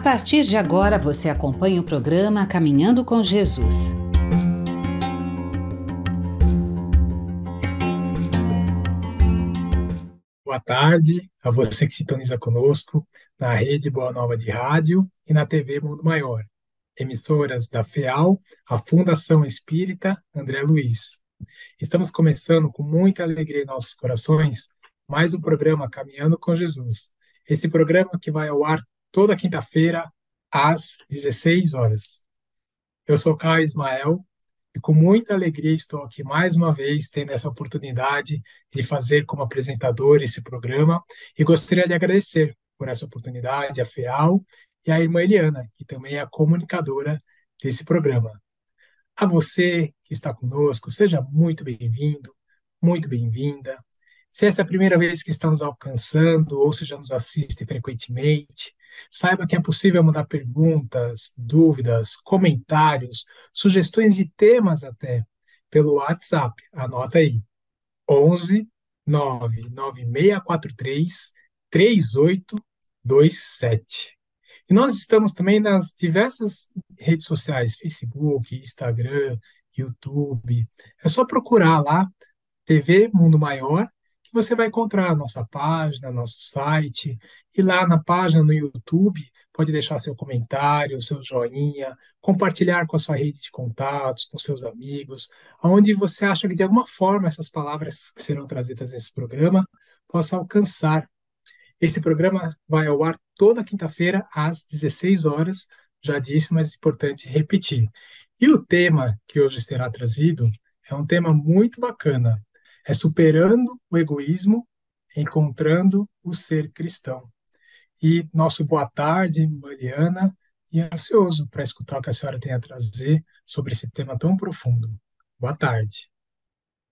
partir de agora, você acompanha o programa Caminhando com Jesus. Boa tarde a você que sintoniza conosco na Rede Boa Nova de Rádio e na TV Mundo Maior, emissoras da FEAL, a Fundação Espírita André Luiz. Estamos começando com muita alegria em nossos corações mais um programa Caminhando com Jesus. Esse programa que vai ao ar toda quinta-feira às 16 horas. Eu sou Caio Ismael e com muita alegria estou aqui mais uma vez tendo essa oportunidade de fazer como apresentador esse programa e gostaria de agradecer por essa oportunidade a FEAL e a irmã Eliana, que também é a comunicadora desse programa. A você que está conosco, seja muito bem-vindo, muito bem-vinda. Se essa é a primeira vez que está nos alcançando ou se já nos assiste frequentemente, saiba que é possível mandar perguntas, dúvidas, comentários, sugestões de temas até pelo WhatsApp. Anota aí: 11 99643 3827. E nós estamos também nas diversas redes sociais, Facebook, Instagram, YouTube. É só procurar lá TV Mundo Maior, que você vai encontrar a nossa página, nosso site, e lá na página no YouTube, pode deixar seu comentário, seu joinha, compartilhar com a sua rede de contatos, com seus amigos, aonde você acha que de alguma forma essas palavras que serão trazidas nesse programa possam alcançar. Esse programa vai ao ar toda quinta-feira às 16 horas, já disse, mas é importante repetir. E o tema que hoje será trazido é um tema muito bacana. É superando o egoísmo, encontrando o ser cristão. E nosso boa tarde, Mariana, e ansioso para escutar o que a senhora tem a trazer sobre esse tema tão profundo. Boa tarde.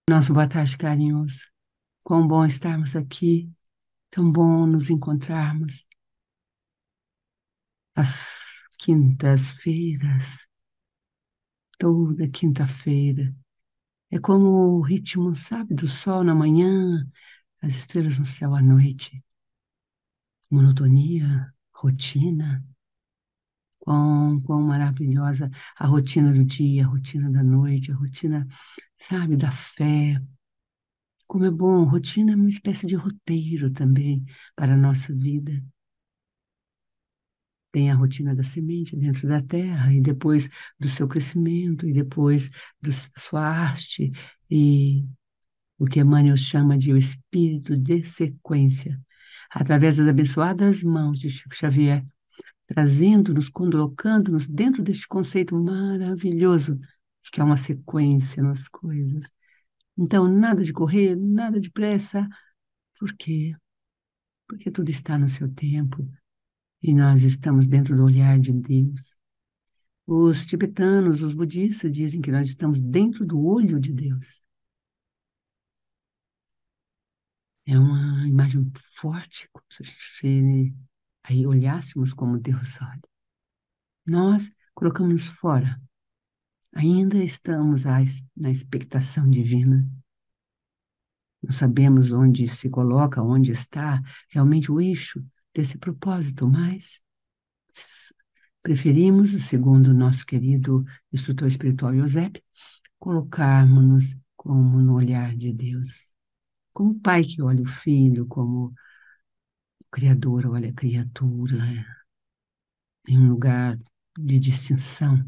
Nossa, boa tarde, carinhoso. Quão bom estarmos aqui, tão bom nos encontrarmos às quintas-feiras, toda quinta-feira. É como o ritmo, sabe, do sol na manhã, as estrelas no céu à noite. Monotonia, rotina. Quão maravilhosa a rotina do dia, a rotina da noite, a rotina, sabe, da fé. Como é bom, rotina é uma espécie de roteiro também para a nossa vida. Tem a rotina da semente dentro da terra, e depois do seu crescimento, e depois da sua arte, e o que Emmanuel chama de o espírito de sequência, através das abençoadas mãos de Chico Xavier, trazendo-nos, colocando-nos dentro deste conceito maravilhoso de que há uma sequência nas coisas. Então, nada de correr, nada de pressa. Por quê? Porque tudo está no seu tempo e nós estamos dentro do olhar de Deus. Os tibetanos, os budistas dizem que nós estamos dentro do olho de Deus. É uma imagem forte, como se aí olhássemos como Deus olha. Nós colocamos fora. Ainda estamos na expectação divina. Não sabemos onde se coloca, onde está realmente o eixo desse propósito, mas preferimos, segundo o nosso querido instrutor espiritual Eusébio, colocarmos-nos como no olhar de Deus. Como o pai que olha o filho, como o Criador olha a criatura, em um lugar de distinção.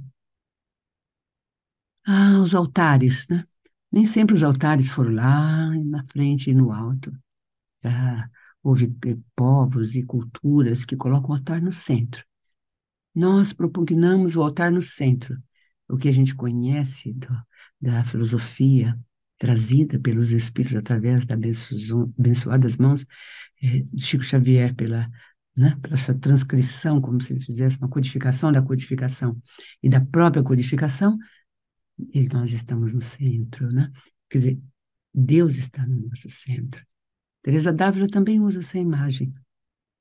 Ah, os altares, né? Nem sempre os altares foram lá na frente e no alto. Já houve povos e culturas que colocam o altar no centro. Nós propugnamos o altar no centro. O que a gente conhece da filosofia trazida pelos espíritos através das abençoadas mãos de Chico Xavier, pela essa transcrição, como se ele fizesse uma codificação da codificação e da própria codificação, e nós estamos no centro, né? Quer dizer, Deus está no nosso centro. Teresa d'Ávila também usa essa imagem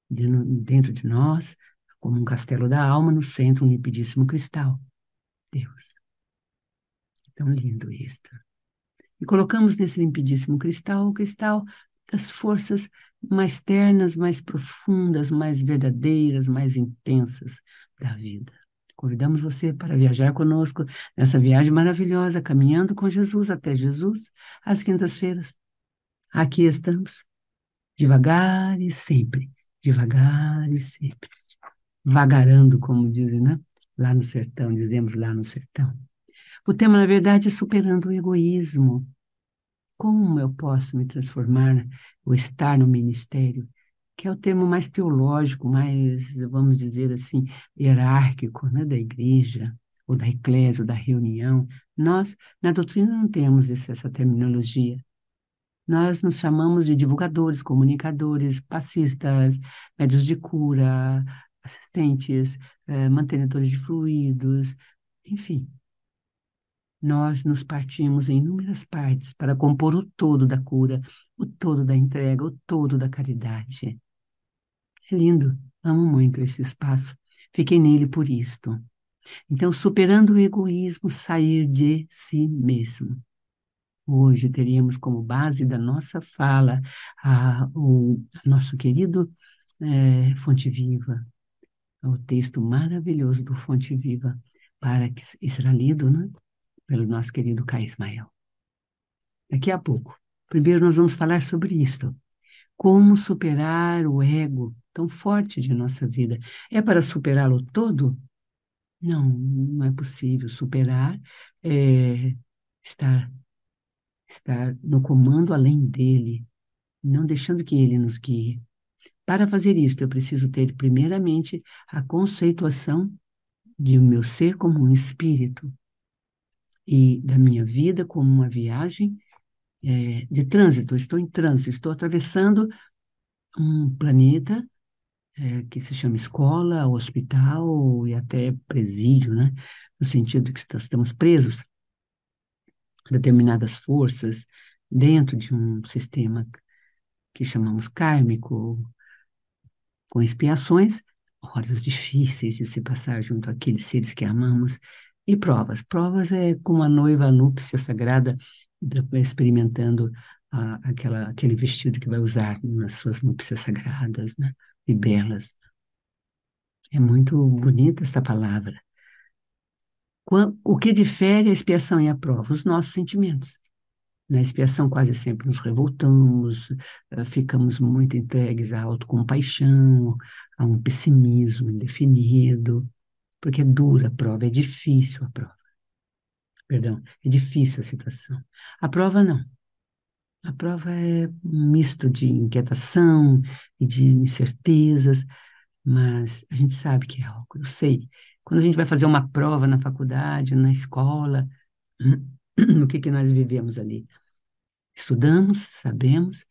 dentro de nós, como um castelo da alma, no centro um limpidíssimo cristal. Deus. Tão lindo isto. E colocamos nesse limpidíssimo cristal, o cristal das forças mais ternas, mais profundas, mais verdadeiras, mais intensas da vida. Convidamos você para viajar conosco nessa viagem maravilhosa, caminhando com Jesus até Jesus, às quintas-feiras. Aqui estamos, devagar e sempre, devagar e sempre, vagarando, como dizem, né? Lá no sertão, dizemos lá no sertão. O tema, na verdade, é superando o egoísmo. Como eu posso me transformar ou estar no ministério, que é o termo mais teológico, mais, vamos dizer assim, hierárquico, né, da igreja, ou da eclésia, ou da reunião. Nós, na doutrina, não temos essa terminologia. Nós nos chamamos de divulgadores, comunicadores, passistas, médios de cura, assistentes, mantenedores de fluidos, enfim. Nós nos partimos em inúmeras partes para compor o todo da cura, o todo da entrega, o todo da caridade. É lindo, amo muito esse espaço. Fiquei nele por isto. Então, superando o egoísmo, sair de si mesmo. Hoje teríamos como base da nossa fala o nosso querido Fonte Viva, o texto maravilhoso do Fonte Viva, para que e será lido, né, pelo nosso querido Caio Ismael. Daqui a pouco. Primeiro nós vamos falar sobre isto. Como superar o ego tão forte de nossa vida. É para superá-lo todo? Não, não é possível. Superar é estar, estar no comando além dele, não deixando que ele nos guie. Para fazer isso, eu preciso ter, primeiramente, a conceituação de o meu ser como um espírito e da minha vida como uma viagem de trânsito. Estou em trânsito, estou atravessando um planeta que se chama escola, hospital e até presídio, né? No sentido que estamos presos a determinadas forças dentro de um sistema que chamamos kármico, com expiações, horas difíceis de se passar junto àqueles seres que amamos, e provas. Provas é como a noiva, a núpcia sagrada, experimentando aquele vestido que vai usar nas suas núpcias sagradas, né? E belas. É muito bonita essa palavra. O que difere a expiação e a prova? Os nossos sentimentos. Na expiação, quase sempre nos revoltamos, ficamos muito entregues à autocompaixão, a um pessimismo indefinido, porque é dura a prova, é difícil a prova. Perdão, é difícil a situação. A prova não. A prova é um misto de inquietação e de incertezas, mas a gente sabe que é algo, eu sei. Quando a gente vai fazer uma prova na faculdade, na escola, o que nós vivemos ali? Estudamos, sabemos,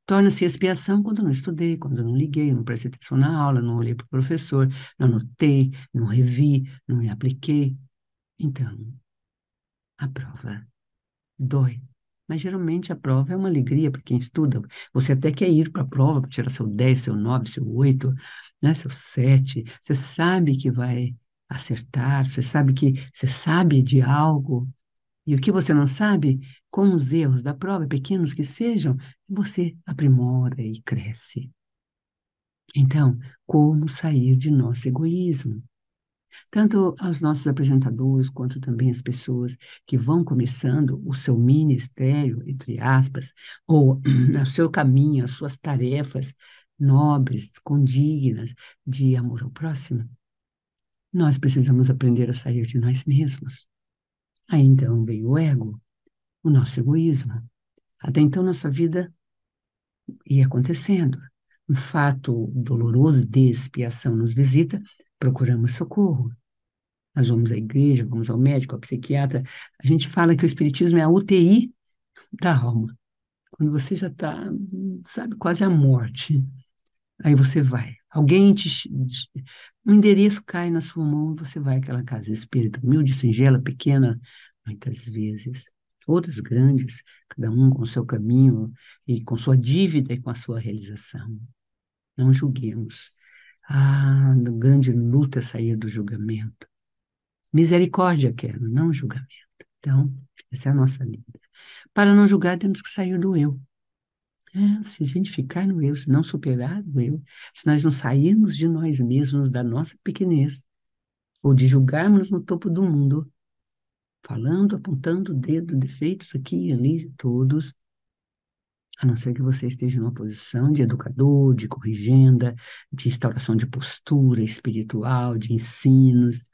torna-se expiação quando não estudei, quando não liguei, não prestei atenção na aula, não olhei para o professor, não anotei, não revi, não me apliquei. Então, a prova dói. Mas geralmente a prova é uma alegria para quem estuda. Você até quer ir para a prova para tirar seu 10, seu 9, seu 8, né, seu 7. Você sabe que vai acertar, você sabe de algo. E o que você não sabe, com os erros da prova, pequenos que sejam, você aprimora e cresce. Então, como sair de nosso egoísmo? Tanto aos nossos apresentadores, quanto também as pessoas que vão começando o seu ministério, entre aspas, ou o seu caminho, as suas tarefas nobres, condignas de amor ao próximo, nós precisamos aprender a sair de nós mesmos. Aí então vem o ego, o nosso egoísmo. Até então, nossa vida ia acontecendo. Um fato doloroso de expiação nos visita, procuramos socorro. Nós vamos à igreja, vamos ao médico, ao psiquiatra. A gente fala que o espiritismo é a UTI da alma. Quando você já está, sabe, quase à morte. Aí você vai. Um endereço cai na sua mão, você vai àquela casa espírita, humilde, singela, pequena, muitas vezes. Outras grandes, cada um com o seu caminho e com sua dívida e com a sua realização. Não julguemos. A grande luta é sair do julgamento. Misericórdia quero, não julgamento. Então, essa é a nossa lida. Para não julgar, temos que sair do eu. Se a gente ficar no eu, se não superar o eu, se nós não sairmos de nós mesmos, da nossa pequenez, ou de julgarmos no topo do mundo, falando, apontando o dedo, defeitos aqui e ali, todos, a não ser que você esteja numa posição de educador, de corrigenda, de instauração de postura espiritual, de ensinos.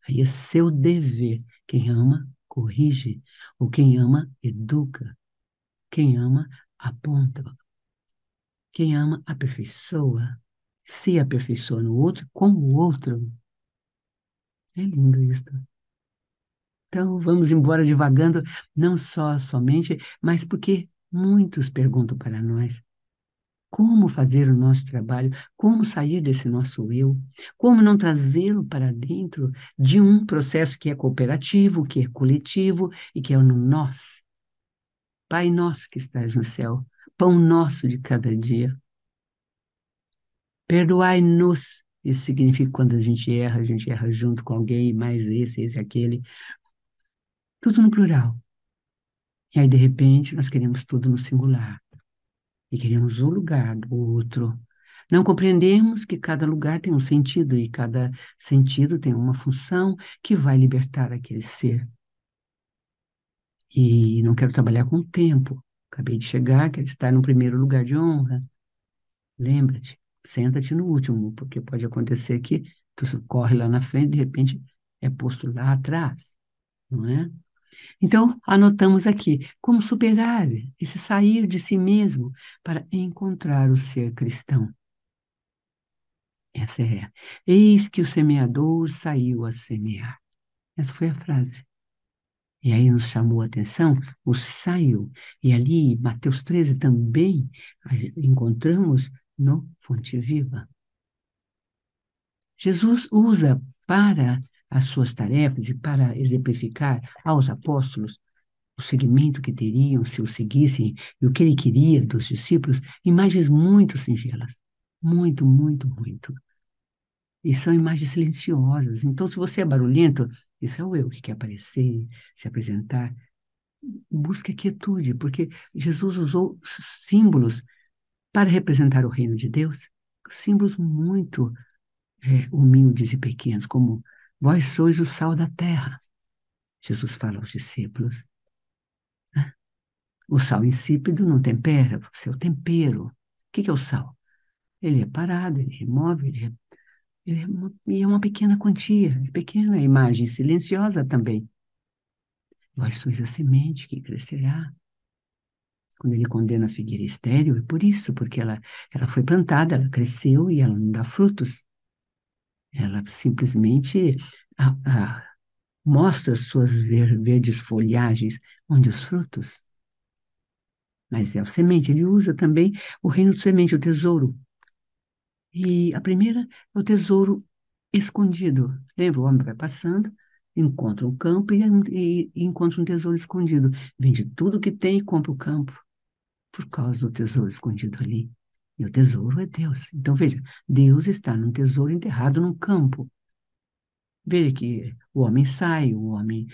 Aí é seu dever. Quem ama, corrige. Ou quem ama, educa. Quem ama, aponta. Quem ama, aperfeiçoa. Se aperfeiçoa no outro, com o outro. É lindo isso. Então, vamos embora devagando, não só somente, mas porque muitos perguntam para nós como fazer o nosso trabalho, como sair desse nosso eu, como não trazê-lo para dentro de um processo que é cooperativo, que é coletivo e que é no nós. Pai nosso que estás no céu, pão nosso de cada dia. Perdoai-nos. Isso significa que quando a gente erra junto com alguém, mais esse, aquele. Tudo no plural. E aí, de repente, nós queremos tudo no singular. E queremos o lugar do outro. Não compreendemos que cada lugar tem um sentido e cada sentido tem uma função que vai libertar aquele ser. E não quero trabalhar com o tempo. Acabei de chegar, quero estar no primeiro lugar de honra. Lembra-te, senta-te no último, porque pode acontecer que tu corre lá na frente, de repente é posto lá atrás, não é? Então, anotamos aqui como superar esse sair de si mesmo para encontrar o ser cristão. Essa é. Eis que o semeador saiu a semear. Essa foi a frase. E aí nos chamou a atenção o saiu. E ali, em Mateus 13 também, encontramos no Fonte Viva. Jesus usa para as suas tarefas e para exemplificar aos apóstolos o seguimento que teriam se o seguissem e o que ele queria dos discípulos, imagens muito singelas. Muito, muito, muito. E são imagens silenciosas. Então, se você é barulhento, isso é o eu que quer aparecer, se apresentar. Busque a quietude, porque Jesus usou símbolos para representar o reino de Deus, símbolos muito humildes e pequenos, como vós sois o sal da terra. Jesus fala aos discípulos. Né? O sal insípido não tempera, você é o tempero. O que é o sal? Ele é parado, ele é imóvel, e é uma pequena quantia, pequena imagem, silenciosa também. Vós sois a semente que crescerá. Quando ele condena a figueira estéril, é por isso, porque ela foi plantada, ela cresceu e ela não dá frutos. Ela simplesmente a, a, mostra suas verdes folhagens, onde os frutos. Mas é a semente, ele usa também o reino de semente, o tesouro. E a primeira é o tesouro escondido. Lembra? O homem vai passando, encontra um campo e encontra um tesouro escondido. Vende tudo que tem e compra o campo, por causa do tesouro escondido ali. E o tesouro é Deus. Então, veja, Deus está num tesouro enterrado num campo. Veja que o homem sai, o homem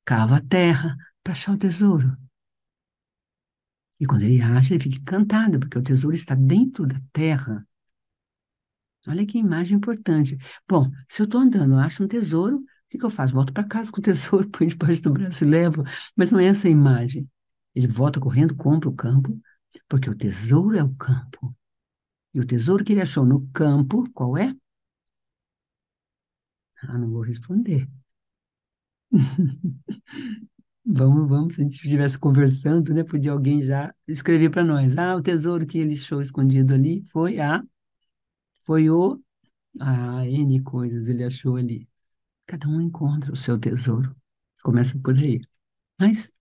cava a terra para achar o tesouro. E quando ele acha, ele fica encantado, porque o tesouro está dentro da terra. Olha que imagem importante. Bom, se eu estou andando, eu acho um tesouro, o que eu faço? Volto para casa com o tesouro, põe debaixo do braço e levo. Mas não é essa a imagem. Ele volta correndo, compra o campo, porque o tesouro é o campo. E o tesouro que ele achou no campo, qual é? Ah, não vou responder. Vamos, se a gente estivesse conversando, né? Podia alguém já escrever para nós. Ah, o tesouro que ele achou escondido ali foi N coisas ele achou ali. Cada um encontra o seu tesouro. Começa por aí. Mas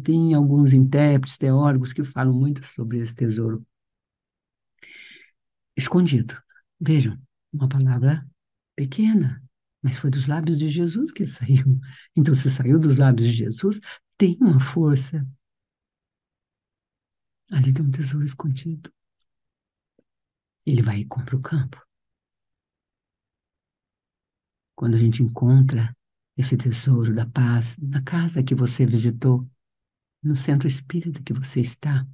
tem alguns intérpretes, teólogos que falam muito sobre esse tesouro escondido. Vejam, uma palavra pequena, mas foi dos lábios de Jesus que saiu. Então, se saiu dos lábios de Jesus, tem uma força. Ali tem um tesouro escondido. Ele vai e compra o campo. Quando a gente encontra esse tesouro da paz na casa que você visitou, no centro espírita que você está,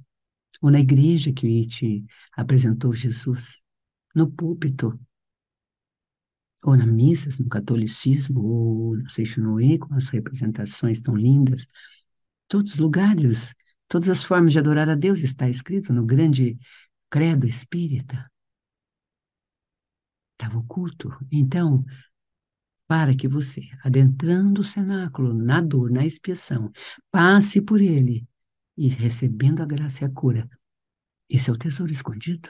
ou na igreja que te apresentou Jesus, no púlpito, ou na missas, no catolicismo, ou no Seixonoe, com as representações tão lindas. Todos os lugares, todas as formas de adorar a Deus está escrito no grande credo espírita. Estava oculto. Então, para que você, adentrando o cenáculo, na dor, na expiação, passe por ele e recebendo a graça e a cura. Esse é o tesouro escondido.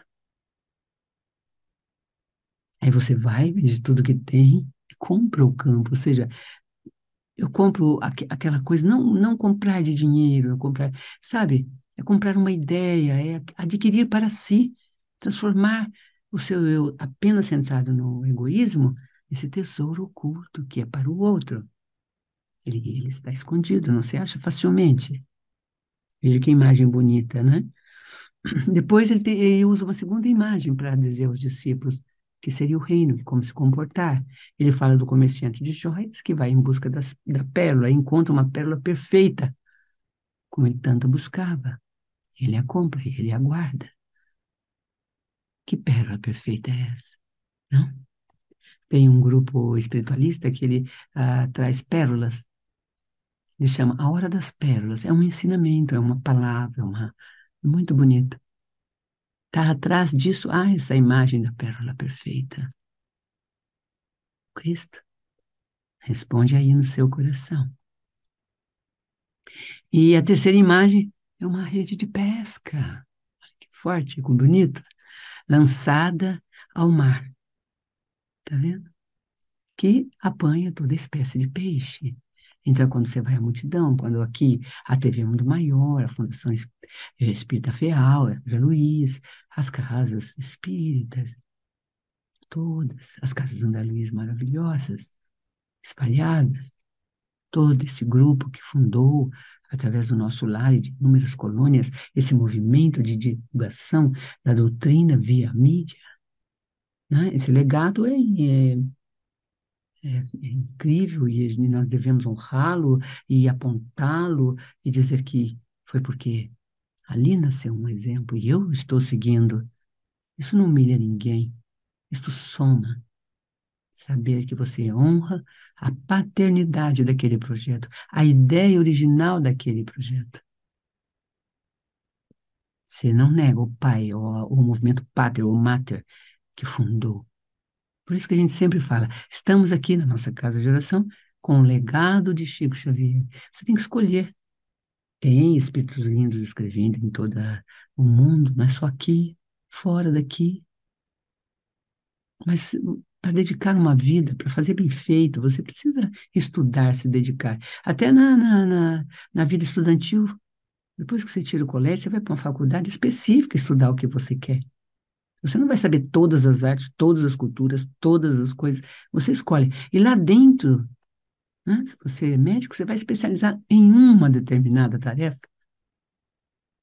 Aí você vai, vende tudo que tem e compra o campo. Ou seja, eu compro aquela coisa, não comprar de dinheiro, não comprar, sabe? É comprar uma ideia, é adquirir para si, transformar o seu eu apenas centrado no egoísmo, esse tesouro oculto que é para o outro. Ele está escondido, não se acha facilmente. Veja que imagem bonita, né? Depois ele usa uma segunda imagem para dizer aos discípulos que seria o reino, como se comportar. Ele fala do comerciante de joias que vai em busca da pérola, e encontra uma pérola perfeita, como ele tanto buscava. Ele a compra e ele a guarda. Que pérola perfeita é essa? Não? Tem um grupo espiritualista que ele traz pérolas. Ele chama A Hora das Pérolas. É um ensinamento, é uma palavra, muito bonito. Está atrás disso, essa imagem da pérola perfeita. Cristo. Responde aí no seu coração. E a terceira imagem é uma rede de pesca. Olha que forte, que bonito. Lançada ao mar. Tá vendo? Que apanha toda espécie de peixe. Então, quando você vai à multidão, quando aqui a TV Mundo Maior, a Fundação Espírita Feal, a André Luiz, as casas espíritas, todas, as casas André Luiz maravilhosas, espalhadas, todo esse grupo que fundou, através do nosso lar e de inúmeras colônias, esse movimento de divulgação da doutrina via mídia, né? Esse legado é incrível e nós devemos honrá-lo e apontá-lo e dizer que foi porque ali nasceu um exemplo e eu estou seguindo. Isso não humilha ninguém, isso soma. Saber que você honra a paternidade daquele projeto, a ideia original daquele projeto. Você não nega o pai, ou o movimento Pater ou Mater que fundou. Por isso que a gente sempre fala, estamos aqui na nossa casa de oração com o legado de Chico Xavier. Você tem que escolher. Tem espíritos lindos escrevendo em todo o mundo, mas só aqui, fora daqui. Mas para dedicar uma vida, para fazer bem feito, você precisa estudar, se dedicar. Até na vida estudantil, depois que você tira o colégio, você vai para uma faculdade específica estudar o que você quer. Você não vai saber todas as artes, todas as culturas, todas as coisas. Você escolhe. E lá dentro, né, se você é médico, você vai especializar em uma determinada tarefa.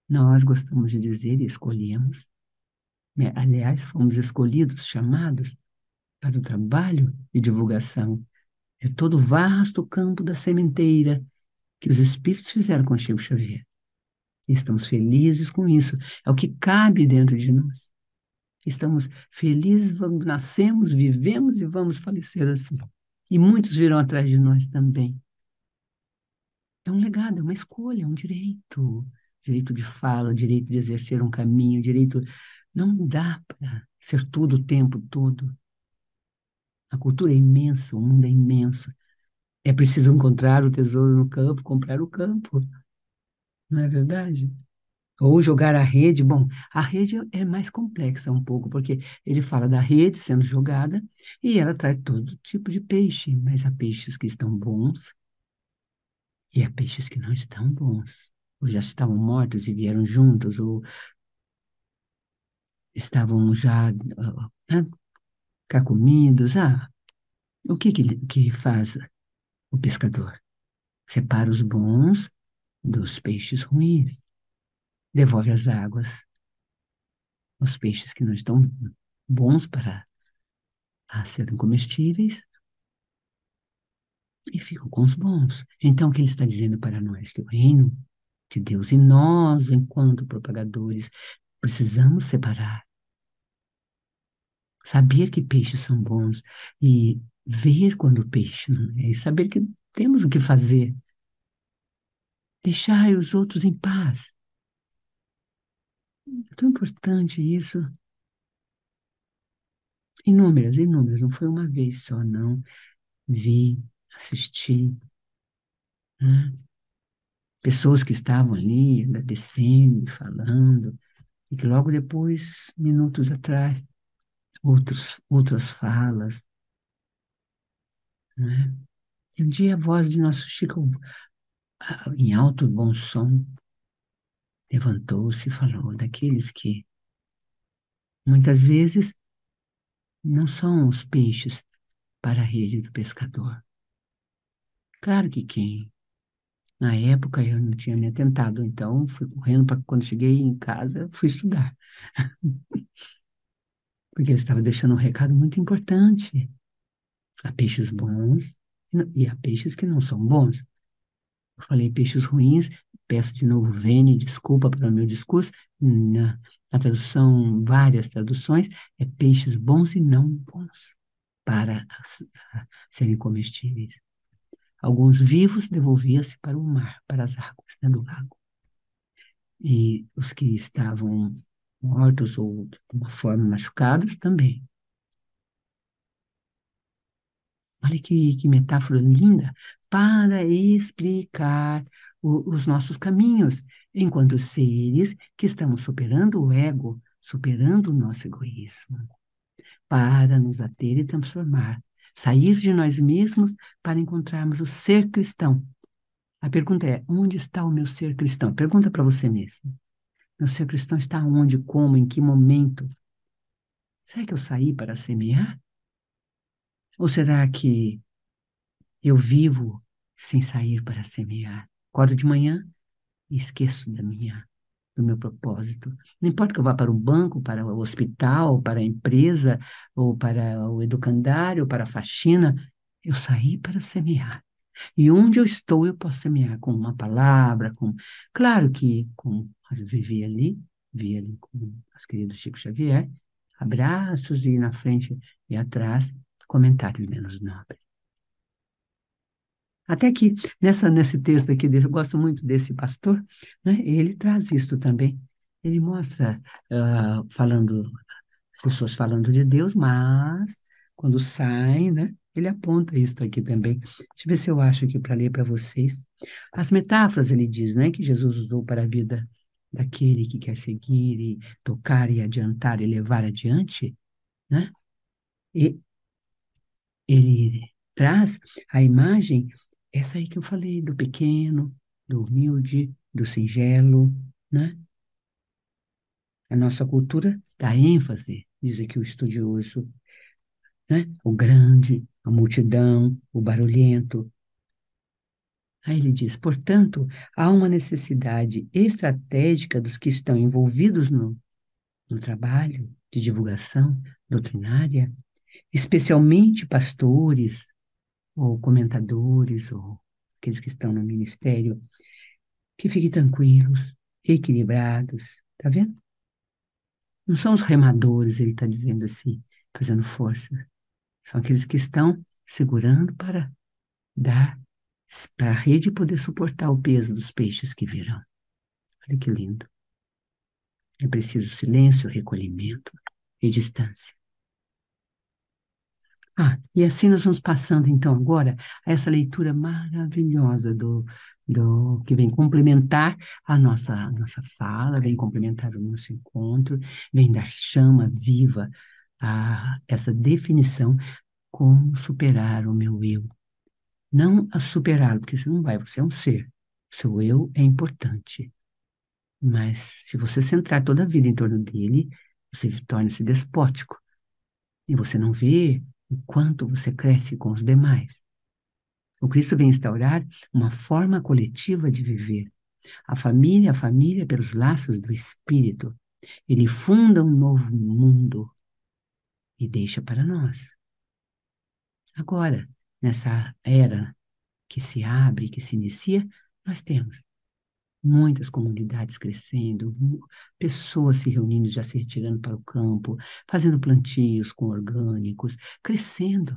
Nós gostamos de dizer e escolhemos, né? Aliás, fomos escolhidos, chamados para o trabalho de divulgação. É todo o vasto campo da sementeira que os espíritos fizeram com Chico Xavier. E estamos felizes com isso. É o que cabe dentro de nós. Estamos felizes, nascemos, vivemos e vamos falecer assim. E muitos virão atrás de nós também. É um legado, é uma escolha, é um direito. Direito de fala, direito de exercer um caminho, direito. Não dá para ser tudo o tempo todo. A cultura é imensa, o mundo é imenso. É preciso encontrar o tesouro no campo, comprar o campo. Não é verdade? Ou jogar a rede. Bom, a rede é mais complexa um pouco, porque ele fala da rede sendo jogada e ela traz todo tipo de peixe, mas há peixes que estão bons e há peixes que não estão bons, ou já estavam mortos e vieram juntos, ou estavam já carcomidos. O que faz o pescador? Separa os bons dos peixes ruins, devolve as águas aos peixes que não estão bons para serem comestíveis e ficam com os bons. Então, o que ele está dizendo para nós? Que o reino de Deus. E nós, enquanto propagadores, precisamos separar, saber que peixes são bons e ver quando o peixe não é, e saber que temos o que fazer. Deixar os outros em paz. É tão importante isso. Inúmeras, inúmeras, não foi uma vez só, não. Vi, assisti, né? Pessoas que estavam ali, agradecendo, falando, e que logo depois, minutos atrás, outras falas, né? E um dia a voz de nosso Chico, em alto e bom som, levantou-se e falou daqueles que muitas vezes não são os peixes para a rede do pescador. Claro que quem, na época eu não tinha me atentado, então fui correndo para quando cheguei em casa, fui estudar, porque ele estava deixando um recado muito importante. Há peixes bons e há peixes que não são bons. Eu falei peixes ruins, peço de novo vênia, desculpa pelo meu discurso. Na tradução, várias traduções, é peixes bons e não bons para serem comestíveis. Alguns vivos devolvia-se para o mar, para as águas, né, do lago. E os que estavam mortos ou de uma forma machucados também. Olha que metáfora linda para explicar os nossos caminhos, enquanto seres que estamos superando o ego, superando o nosso egoísmo, para nos ater e transformar, sair de nós mesmos para encontrarmos o ser cristão. A pergunta é: onde está o meu ser cristão? Pergunta para você mesmo. Meu ser cristão está onde, como, em que momento? Será que eu saí para semear? Ou será que eu vivo sem sair para semear? Acordo de manhã e esqueço do meu propósito. Não importa que eu vá para o banco, para o hospital, para a empresa, ou para o educandário, para a faxina, eu saí para semear. E onde eu estou, eu posso semear com uma palavra, com... Claro que com... eu vi ali com o nosso querido Chico Xavier, abraços e na frente e atrás, comentários menos nobres. Até que nesse texto aqui, eu gosto muito desse pastor, né? Ele traz isto também. Ele mostra, falando, as pessoas falando de Deus, mas quando saem, né? Ele aponta isso aqui também. Deixa eu ver se eu acho aqui para ler para vocês. As metáforas, ele diz, né? Que Jesus usou para a vida daquele que quer seguir e tocar e adiantar e levar adiante, né? E ele traz a imagem, essa aí que eu falei, do pequeno, do humilde, do singelo, né? A nossa cultura dá ênfase, diz aqui o estudioso, né? O grande, a multidão, o barulhento. Aí ele diz, portanto, há uma necessidade estratégica dos que estão envolvidos no trabalho de divulgação doutrinária, especialmente pastores, ou comentadores, ou aqueles que estão no ministério, que fiquem tranquilos, equilibrados, tá vendo? Não são os remadores, ele está dizendo assim, fazendo força. São aqueles que estão segurando para dar, para a rede poder suportar o peso dos peixes que virão. Olha que lindo. É preciso silêncio, recolhimento e distância. E assim nós vamos passando, então, agora, a essa leitura maravilhosa do que vem complementar a nossa fala, vem complementar o nosso encontro, vem dar chama viva a essa definição, como superar o meu eu. Não a superá-lo, porque você não vai, você é um ser. O seu eu é importante. Mas se você centrar toda a vida em torno dele, você torna-se despótico. E você não vê o quanto você cresce com os demais. O Cristo vem instaurar uma forma coletiva de viver. A família pelos laços do Espírito. Ele funda um novo mundo e deixa para nós. Agora, nessa era que se abre, que se inicia, nós temos muitas comunidades crescendo, pessoas se reunindo, já se retirando para o campo, fazendo plantios com orgânicos, crescendo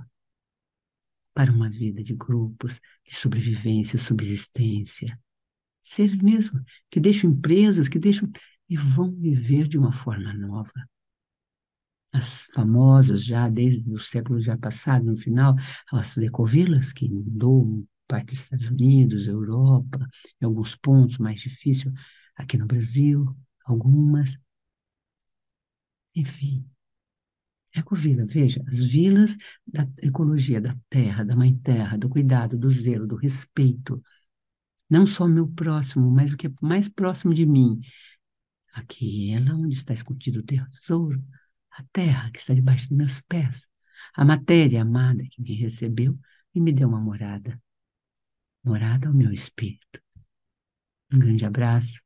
para uma vida de grupos, de sobrevivência, subsistência. Seres mesmo que deixam empresas, que deixam e vão viver de uma forma nova. As famosas, já desde o século já passado, no final, as ecovilas, que inundou parte dos Estados Unidos, Europa, em alguns pontos mais difícil, aqui no Brasil, algumas, enfim. Ecovila, veja, as vilas da ecologia da terra, da mãe terra, do cuidado, do zelo, do respeito, não só o meu próximo, mas o que é mais próximo de mim, aquela onde está escondido o tesouro, a terra que está debaixo dos meus pés, a matéria amada que me recebeu e me deu uma morada, morada ao meu espírito. Um grande abraço,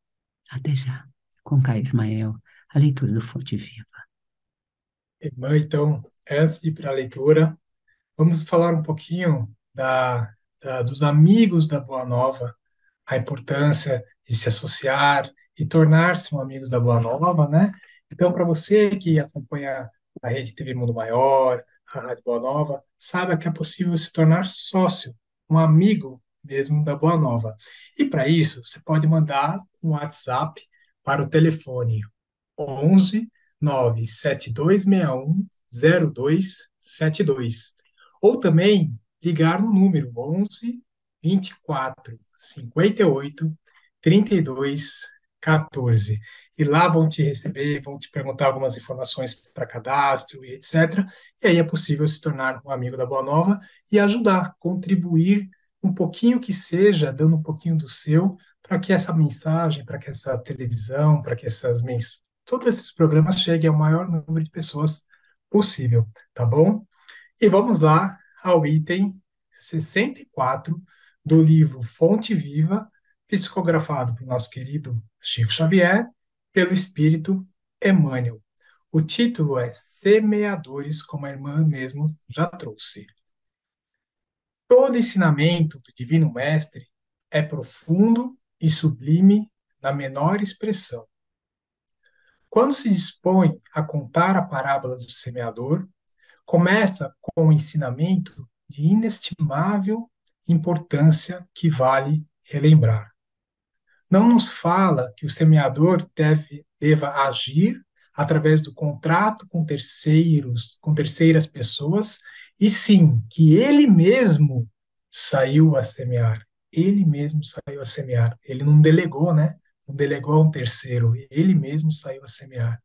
até já. Com Caio Ismael, a leitura do Fonte Viva. Irmã, então, antes de ir para a leitura, vamos falar um pouquinho dos amigos da Boa Nova, a importância de se associar e tornar-se um amigo da Boa Nova, né? Então, para você que acompanha a Rede TV Mundo Maior, a Rádio Boa Nova, saiba que é possível se tornar sócio, um amigo mesmo da Boa Nova. E para isso, você pode mandar um WhatsApp para o telefone 11 97261 0272. Ou também ligar no número 11 24 58 32 14. E lá vão te receber, vão te perguntar algumas informações para cadastro e etc. E aí é possível se tornar um amigo da Boa Nova e ajudar, contribuir um pouquinho que seja, dando um pouquinho do seu, para que essa mensagem, para que essa televisão, para que todos esses programas cheguem ao maior número de pessoas possível, tá bom? E vamos lá ao item 64 do livro Fonte Viva, psicografado pelo nosso querido Chico Xavier, pelo Espírito Emmanuel. O título é Semeadores, como a irmã mesmo já trouxe. Todo ensinamento do Divino Mestre é profundo e sublime na menor expressão. Quando se dispõe a contar a parábola do semeador, começa com um ensinamento de inestimável importância que vale relembrar. Não nos fala que o semeador deva agir através do contrato com terceiros, com terceiras pessoas, e sim que ele mesmo saiu a semear. Ele mesmo saiu a semear. Ele não delegou, né? Não delegou a um terceiro. Ele mesmo saiu a semear.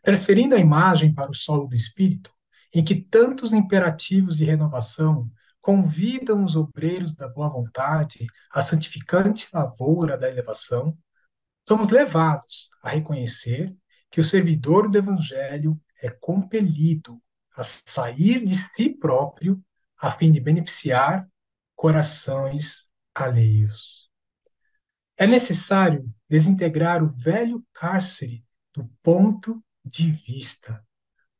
Transferindo a imagem para o solo do espírito, em que tantos imperativos de renovação convidam os obreiros da boa vontade à santificante lavoura da elevação, somos levados a reconhecer que o servidor do Evangelho é compelido a sair de si próprio a fim de beneficiar corações alheios. É necessário desintegrar o velho cárcere do ponto de vista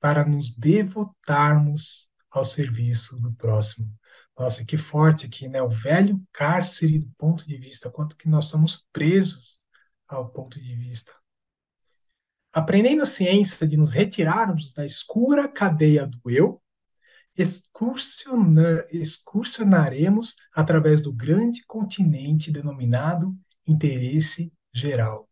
para nos devotarmos ao serviço do próximo. Nossa, que forte aqui, né? O velho cárcere do ponto de vista, quanto que nós somos presos ao ponto de vista. Aprendendo a ciência de nos retirarmos da escura cadeia do eu, excursionaremos através do grande continente denominado interesse geral.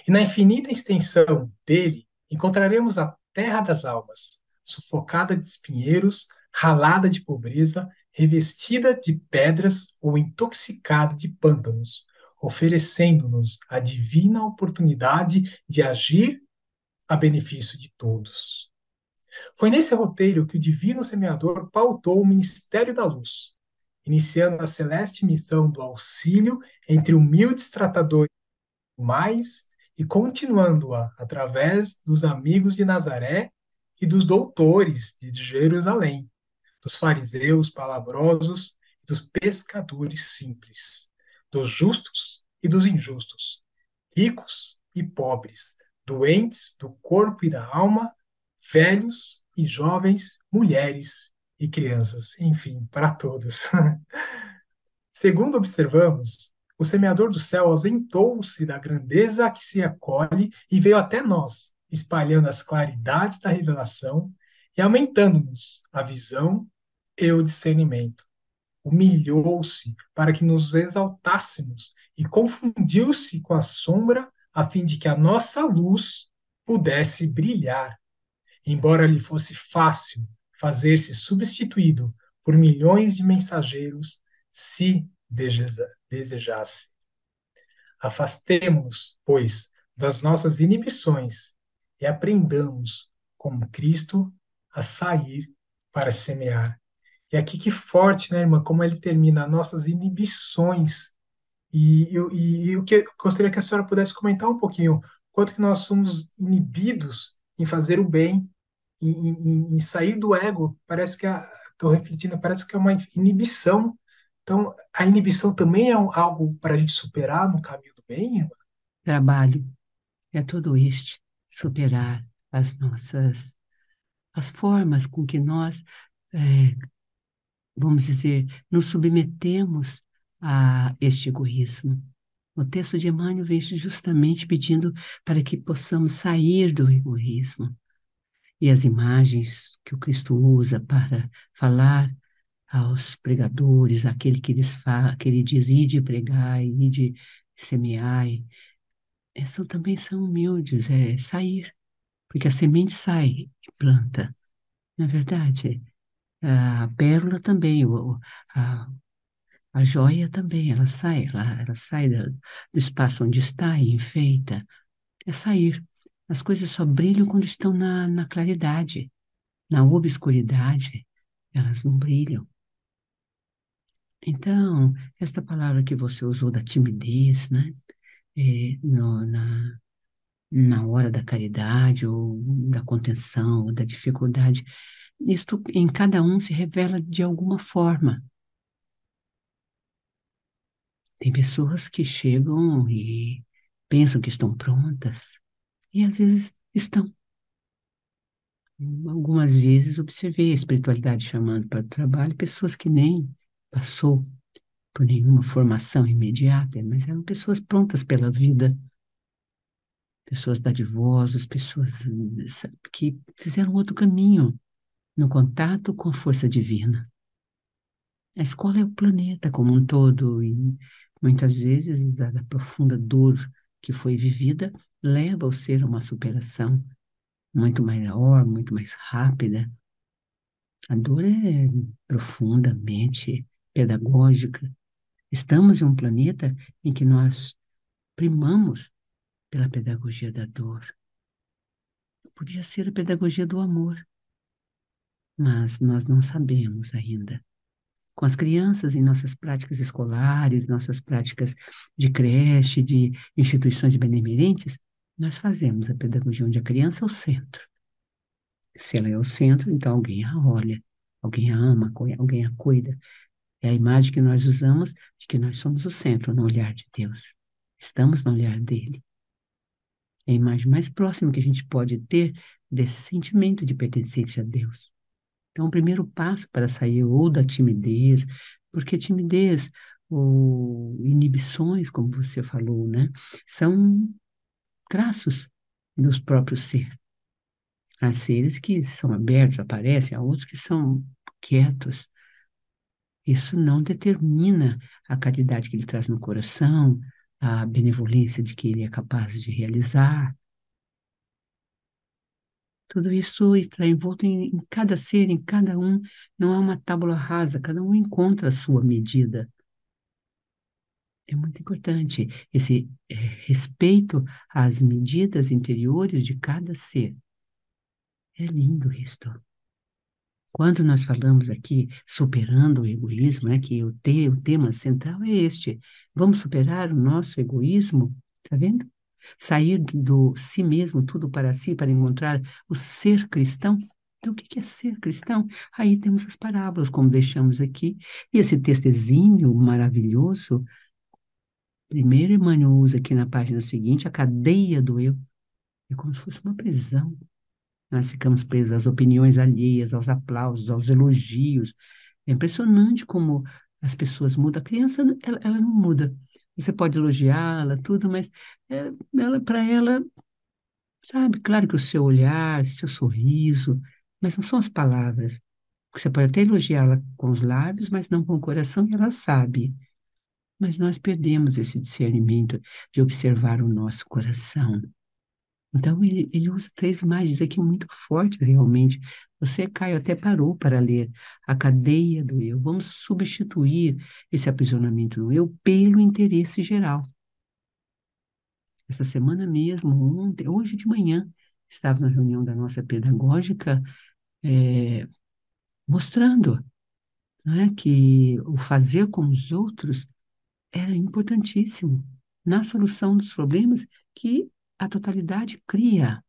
E na infinita extensão dele, encontraremos a terra das almas, sufocada de espinheiros, ralada de pobreza, revestida de pedras ou intoxicada de pântanos, oferecendo-nos a divina oportunidade de agir a benefício de todos. Foi nesse roteiro que o divino semeador pautou o ministério da luz, iniciando a celeste missão do auxílio entre humildes tratadores mais e continuando-a através dos amigos de Nazaré e dos doutores de Jerusalém, dos fariseus palavrosos e dos pescadores simples, dos justos e dos injustos, ricos e pobres, doentes do corpo e da alma, velhos e jovens, mulheres e crianças, enfim, para todos. Segundo observamos, O semeador do céu ausentou-se da grandeza a que se acolhe e veio até nós, espalhando as claridades da revelação e aumentando-nos a visão e o discernimento. Humilhou-se para que nos exaltássemos e confundiu-se com a sombra a fim de que a nossa luz pudesse brilhar. Embora lhe fosse fácil fazer-se substituído por milhões de mensageiros, se desejasse. Afastemo-nos, pois, das nossas inibições e aprendamos, como Cristo, a sair para semear. E aqui que forte, né, irmã, como ele termina nossas inibições. E o que eu gostaria que a senhora pudesse comentar um pouquinho, quanto que nós somos inibidos em fazer o bem, em sair do ego. Parece que estou refletindo, parece que é uma inibição. Então, a inibição também é algo para a gente superar no caminho do bem, irmã? Trabalho é todo este, superar as formas com que nós, eh, vamos dizer, nos submetemos a este egoísmo. O texto de Emmanuel vem justamente pedindo para que possamos sair do egoísmo. E as imagens que o Cristo usa para falar aos pregadores, aquele que que ele diz, ide pregar, ide semeai, também são humildes, é sair, porque a semente sai e planta. Na verdade, a pérola também, a, a joia também, ela sai do espaço onde está e enfeita. É sair. As coisas só brilham quando estão na claridade. Na obscuridade, elas não brilham. Então, esta palavra que você usou da timidez, né? Na hora da caridade, ou da contenção, ou da dificuldade, isto em cada um se revela de alguma forma. Tem pessoas que chegam e pensam que estão prontas, e às vezes estão. Algumas vezes observei a espiritualidade chamando para o trabalho pessoas que nem passou por nenhuma formação imediata, mas eram pessoas prontas pela vida, pessoas dadivosas, pessoas que fizeram outro caminho no contato com a força divina. A escola é o planeta como um todo, e muitas vezes a profunda dor que foi vivida leva o ser a uma superação muito maior, muito mais rápida. A dor é profundamente pedagógica. Estamos em um planeta em que nós primamos pela pedagogia da dor. Podia ser a pedagogia do amor, mas nós não sabemos ainda. Com as crianças em nossas práticas escolares, nossas práticas de creche, de instituições benemerentes, nós fazemos a pedagogia onde a criança é o centro. Se ela é o centro, então alguém a olha, alguém a ama, alguém a cuida. É a imagem que nós usamos de que nós somos o centro no olhar de Deus. Estamos no olhar dele. É a imagem mais próxima que a gente pode ter desse sentimento de pertencência a Deus. Então, o primeiro passo para sair ou da timidez, porque timidez ou inibições, como você falou, né, são traços dos próprios ser. Há seres que são abertos, aparecem, há outros que são quietos. Isso não determina a caridade que ele traz no coração, a benevolência de que ele é capaz de realizar. Tudo isso está envolto em cada ser, em cada um. Não é uma tábula rasa, cada um encontra a sua medida. É muito importante esse respeito às medidas interiores de cada ser. É lindo isto. Quando nós falamos aqui superando o egoísmo, né, que o tema central é este, vamos superar o nosso egoísmo, tá vendo? Sair do si mesmo, tudo para si, para encontrar o ser cristão. Então, o que é ser cristão? Aí temos as parábolas, como deixamos aqui, e esse texto exímio, maravilhoso. Primeiro, Emmanuel usa aqui na página seguinte a cadeia do eu. É como se fosse uma prisão. Nós ficamos presos às opiniões alheias, aos aplausos, aos elogios. É impressionante como as pessoas mudam. A criança, ela não muda, Você pode elogiá-la, tudo, mas para ela, sabe, claro que o seu olhar, seu sorriso, mas não são as palavras. Porque você pode até elogiá-la com os lábios, mas não com o coração, e ela sabe. Mas nós perdemos esse discernimento de observar o nosso coração. Então, ele usa três imagens aqui muito fortes, realmente. Você, Caio, até parou para ler a cadeia do eu. Vamos substituir esse aprisionamento no eu pelo interesse geral. Essa semana mesmo, ontem, hoje de manhã, estava na reunião da nossa pedagógica, eh, mostrando, né, que o fazer com os outros era importantíssimo na solução dos problemas que a totalidade cria.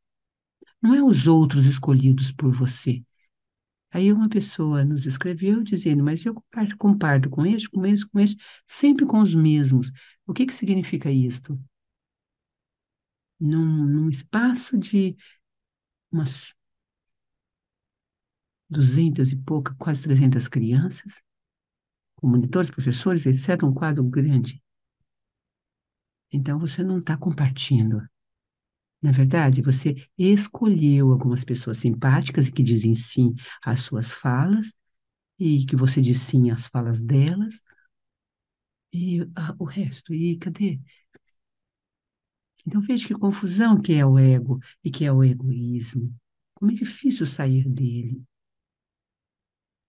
Não é os outros escolhidos por você. Aí uma pessoa nos escreveu dizendo, mas eu comparto com este, com este, com este, sempre com os mesmos. O que que significa isto? Num espaço de umas 200 e pouca, quase 300 crianças, com monitores, professores, etc., um quadro grande. Então você não está compartilhando. Na verdade, você escolheu algumas pessoas simpáticas e que dizem sim às suas falas, e que você diz sim às falas delas, e o resto, e cadê? Então veja que confusão que é o ego e que é o egoísmo. Como é difícil sair dele.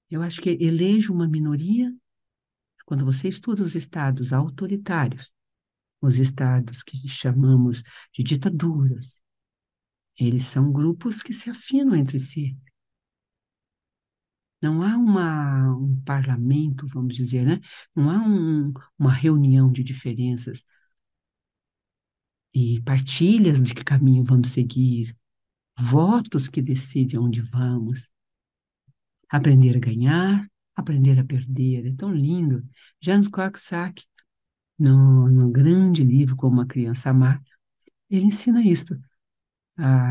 Eu acho que elejo uma minoria, quando você estuda os estados autoritários, os estados que chamamos de ditaduras, eles são grupos que se afinam entre si. Não há um parlamento, vamos dizer, né? Não há uma reunião de diferenças e partilhas de que caminho vamos seguir, votos que decidem onde vamos. Aprender a ganhar, aprender a perder. É tão lindo. James Korczak, no grande livro Como uma Criança Amar, ele ensina isto.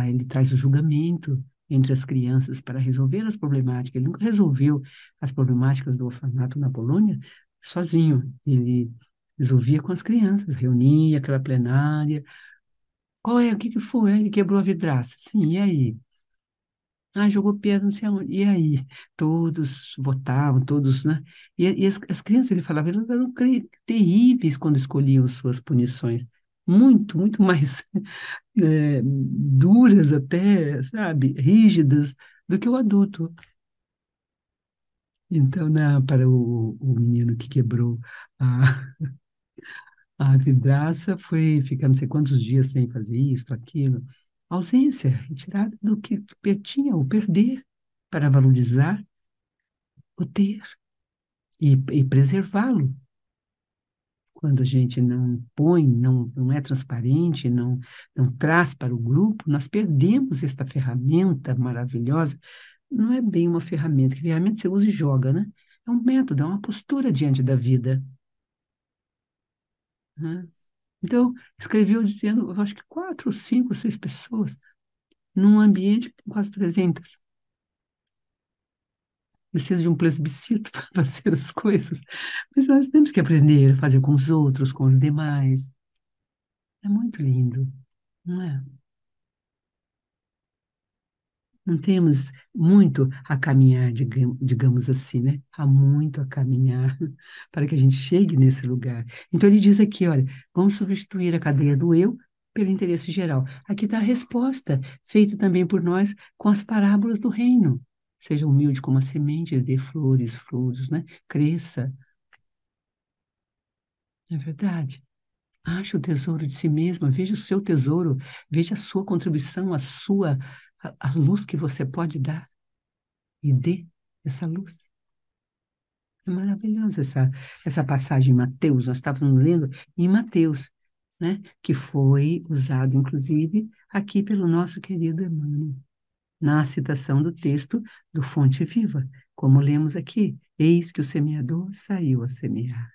Ele traz o julgamento entre as crianças para resolver as problemáticas. Ele nunca resolveu as problemáticas do orfanato na Polônia sozinho. Ele resolvia com as crianças, reunia aquela plenária. Qual é? O que que foi? Ele quebrou a vidraça. Sim, e aí? Jogou pedra, não sei aonde. E aí? Todos votavam, todos, né? E as crianças, ele falava, elas eram terríveis quando escolhiam suas punições. Muito, muito mais duras até, sabe? Rígidas do que o adulto. Então, para o menino que quebrou a, a vidraça, foi ficar não sei quantos dias sem fazer isso, aquilo. Ausência, retirada do que tinha, o perder, para valorizar o ter e preservá-lo. Quando a gente não põe, não é transparente, não traz para o grupo, nós perdemos esta ferramenta maravilhosa. Não é bem uma ferramenta, que ferramenta você usa e joga, né? É um método, é uma postura diante da vida, né? Então, escreveu dizendo, eu acho que 4, 5, 6 pessoas, num ambiente com quase 300. Precisa de um plebiscito para fazer as coisas. Mas nós temos que aprender a fazer com os outros, com os demais. É muito lindo, não é? Não temos muito a caminhar, digamos assim, né? Há muito a caminhar para que a gente chegue nesse lugar. Então ele diz aqui, olha, vamos substituir a cadeia do eu pelo interesse geral. Aqui está a resposta, feita também por nós com as parábolas do reino. Seja humilde como a semente, dê flores, frutos, né? Cresça. É verdade. Ache o tesouro de si mesma, veja o seu tesouro, veja a sua contribuição, a luz que você pode dar e dê essa luz. É maravilhosa essa passagem em Mateus, nós estávamos lendo em Mateus, né? Que foi usado, inclusive, aqui pelo nosso querido Emmanuel, na citação do texto do Fonte Viva, como lemos aqui, eis que o semeador saiu a semear.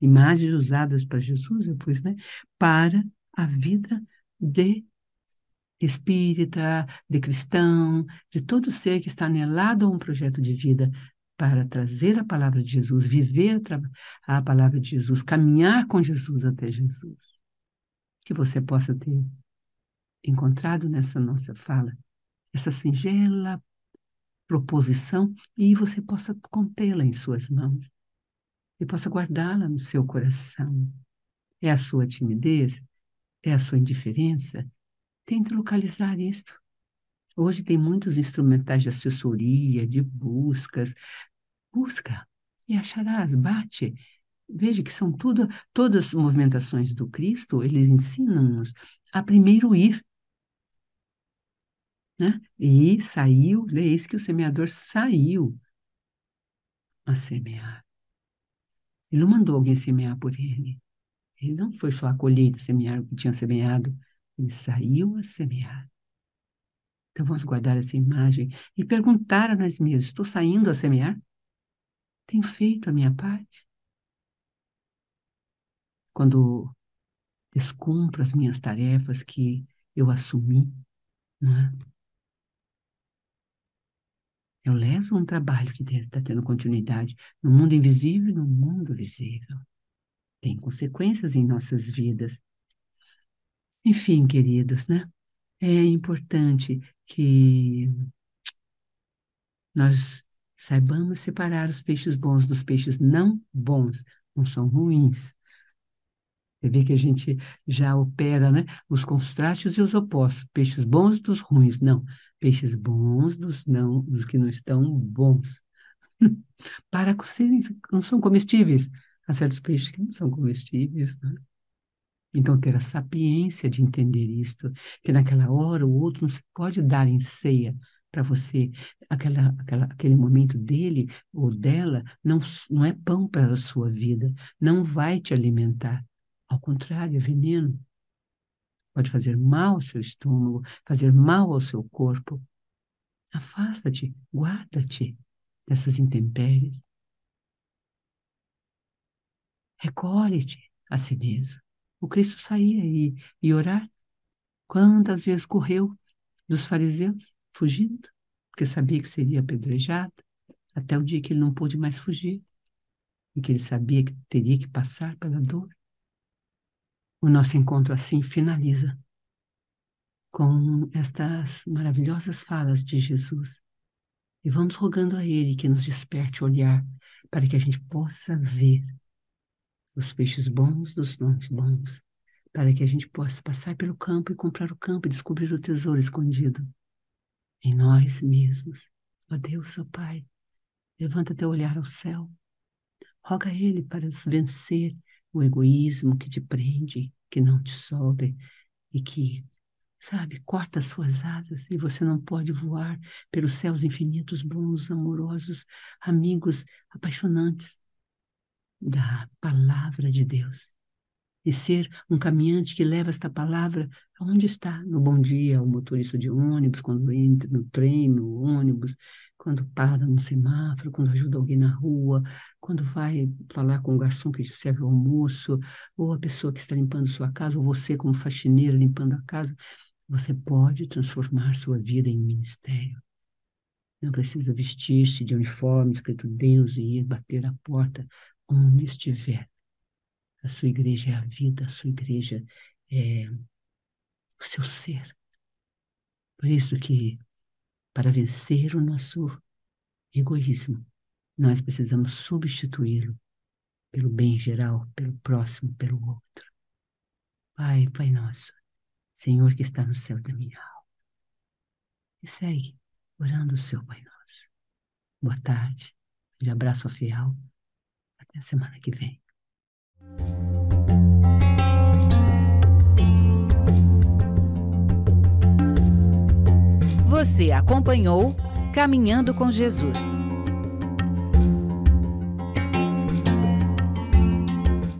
Imagens usadas para Jesus, depois, né? Para a vida de espírita, de cristão, de todo ser que está anelado a um projeto de vida para trazer a palavra de Jesus, viver a palavra de Jesus, caminhar com Jesus até Jesus. Que você possa ter encontrado nessa nossa fala essa singela proposição e você possa contê-la em suas mãos e possa guardá-la no seu coração. É a sua timidez? É a sua indiferença? Tente localizar isto. Hoje tem muitos instrumentais de assessoria, de buscas. Busca e acharás, bate. Veja que são todas as movimentações do Cristo, eles ensinam-nos a primeiro ir, né? E saiu, eis que o semeador saiu a semear. Ele não mandou alguém semear por ele. Ele não foi só a colheita semear o que tinha semeado, ele saiu a semear. Então vamos guardar essa imagem e perguntar a nós mesmos, estou saindo a semear? Tenho feito a minha parte? Quando descumpro as minhas tarefas que eu assumi, não é? Eu leso um trabalho que está tendo continuidade no mundo invisível e no mundo visível. Tem consequências em nossas vidas. Enfim, queridos, né? É importante que nós saibamos separar os peixes bons dos peixes não bons. Não são ruins. Você vê que a gente já opera, né? Os contrastes e os opostos. Peixes bons dos ruins. Não. Peixes bons dos que não estão bons. Para serem, não são comestíveis. Há certos peixes que não são comestíveis, né? Então, ter a sapiência de entender isto, que naquela hora o outro não se pode dar em ceia para você. Aquele momento dele ou dela não é pão para a sua vida, não vai te alimentar. Ao contrário, é veneno. Pode fazer mal ao seu estômago, fazer mal ao seu corpo. Afasta-te, guarda-te dessas intempéries. Recolhe-te a si mesmo. O Cristo saía e orar. Quantas vezes correu dos fariseus, fugindo, porque sabia que seria apedrejado, até o dia que ele não pôde mais fugir, e que ele sabia que teria que passar pela dor. O nosso encontro assim finaliza com estas maravilhosas falas de Jesus. E vamos rogando a Ele que nos desperte o olhar para que a gente possa ver os peixes bons dos não bons, para que a gente possa passar pelo campo e comprar o campo e descobrir o tesouro escondido em nós mesmos. Ó Deus, ó Pai, levanta teu olhar ao céu. Roga a Ele para vencer o egoísmo que te prende, que não te solta e que, sabe, corta as suas asas e você não pode voar pelos céus infinitos, bons, amorosos, amigos, apaixonantes da palavra de Deus. E ser um caminhante que leva esta palavra aonde está, no bom dia, o motorista de ônibus, quando entra no trem, no ônibus, quando para no semáforo, quando ajuda alguém na rua, quando vai falar com o garçom que te serve o almoço, ou a pessoa que está limpando sua casa, ou você como faxineira limpando a casa, você pode transformar sua vida em ministério. Não precisa vestir-se de uniforme escrito Deus e ir bater a porta onde estiver. A sua igreja é a vida, a sua igreja é o seu ser. Por isso que, para vencer o nosso egoísmo, nós precisamos substituí-lo pelo bem geral, pelo próximo, pelo outro. Pai, Pai nosso, Senhor que está no céu da minha alma. E segue orando o seu Pai nosso. Boa tarde, um abraço fiel. Até a semana que vem. Você acompanhou Caminhando com Jesus.